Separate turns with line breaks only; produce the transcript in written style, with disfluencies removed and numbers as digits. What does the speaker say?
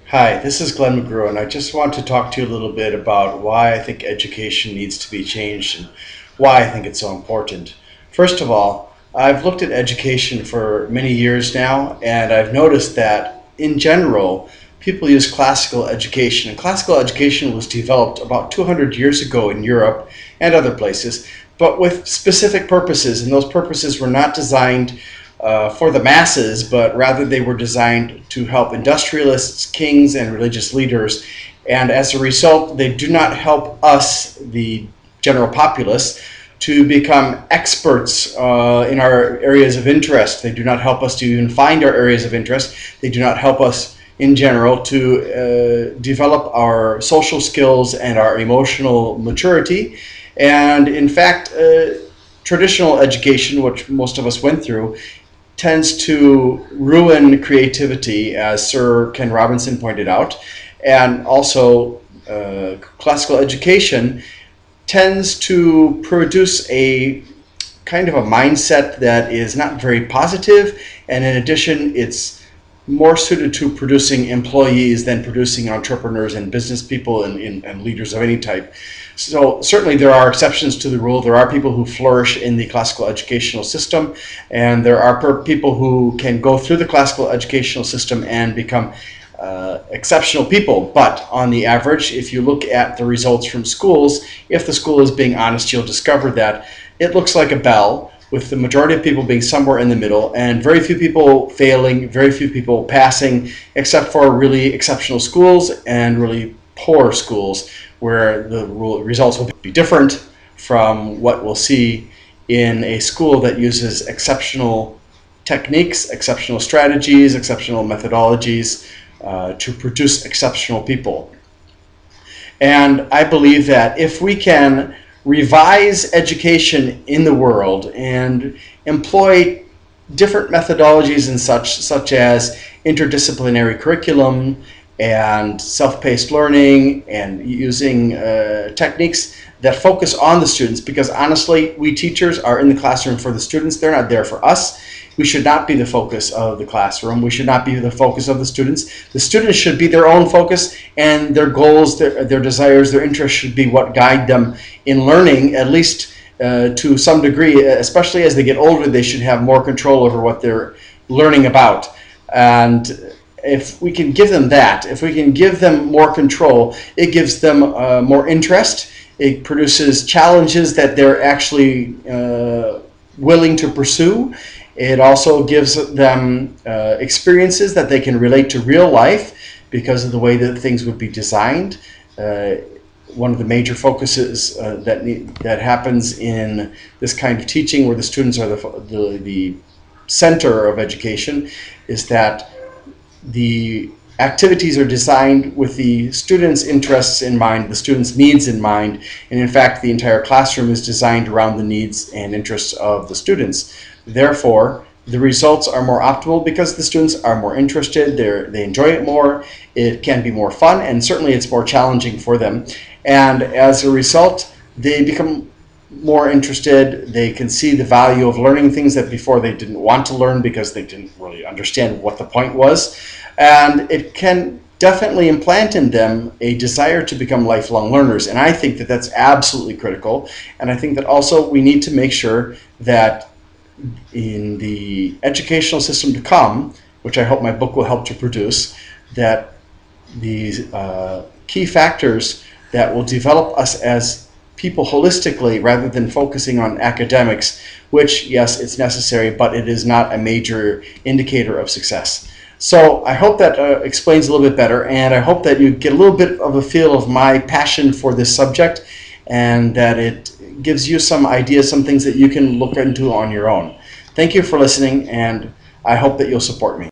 Hi, this is Glenn McGrew, and I just want to talk to you a little bit about why I think education needs to be changed and why I think it's so important. First of all, I've looked at education for many years now, and I've noticed that in general, people use classical education. And classical education was developed about 200 years ago in Europe and other places, but with specific purposes, and those purposes were not designed for the masses, but rather they were designed to help industrialists, kings, and religious leaders. And as a result, they do not help us, the general populace, to become experts in our areas of interest. They do not help us to even find our areas of interest. They do not help us in general to develop our social skills and our emotional maturity. And in fact, traditional education, which most of us went through, tends to ruin creativity, as Sir Ken Robinson pointed out. And also, classical education tends to produce a kind of a mindset that is not very positive, and in addition, it's more suited to producing employees than producing entrepreneurs and business people and leaders of any type. So certainly there are exceptions to the rule. There are people who flourish in the classical educational system, and there are people who can go through the classical educational system and become exceptional people. But on the average, if you look at the results from schools, if the school is being honest, you'll discover that it looks like a bell, with the majority of people being somewhere in the middle, and very few people failing, very few people passing, except for really exceptional schools and really poor schools, where the results will be different from what we'll see in a school that uses exceptional techniques, exceptional strategies, exceptional methodologies to produce exceptional people. And I believe that if we can revise education in the world and employ different methodologies and such as interdisciplinary curriculum and self-paced learning and using techniques that focus on the students, because honestly, we teachers are in the classroom for the students. They're not there for us. We should not be the focus of the classroom. We should not be the focus of the students. The students should be their own focus, and their goals, their desires, their interests should be what guide them in learning, at least to some degree. Especially as they get older, they should have more control over what they're learning about. And if we can give them that, if we can give them more control, it gives them more interest. It produces challenges that they're actually willing to pursue. It also gives them experiences that they can relate to real life because of the way that things would be designed. One of the major focuses that happens in this kind of teaching, where the students are the center of education, is that the activities are designed with the students' interests in mind, the students' needs in mind, and in fact the entire classroom is designed around the needs and interests of the students. Therefore, the results are more optimal because the students are more interested, they enjoy it more, it can be more fun, and certainly it's more challenging for them. And as a result, they become more interested, they can see the value of learning things that before they didn't want to learn because they didn't really understand what the point was. And it can definitely implant in them a desire to become lifelong learners. And I think that that's absolutely critical. And I think that also we need to make sure that in the educational system to come, which I hope my book will help to produce, that these key factors that will develop us as people holistically rather than focusing on academics, which, yes, it's necessary, but it is not a major indicator of success. So I hope that explains a little bit better, and I hope that you get a little bit of a feel of my passion for this subject, and that it gives you some ideas, some things that you can look into on your own. Thank you for listening, and I hope that you'll support me.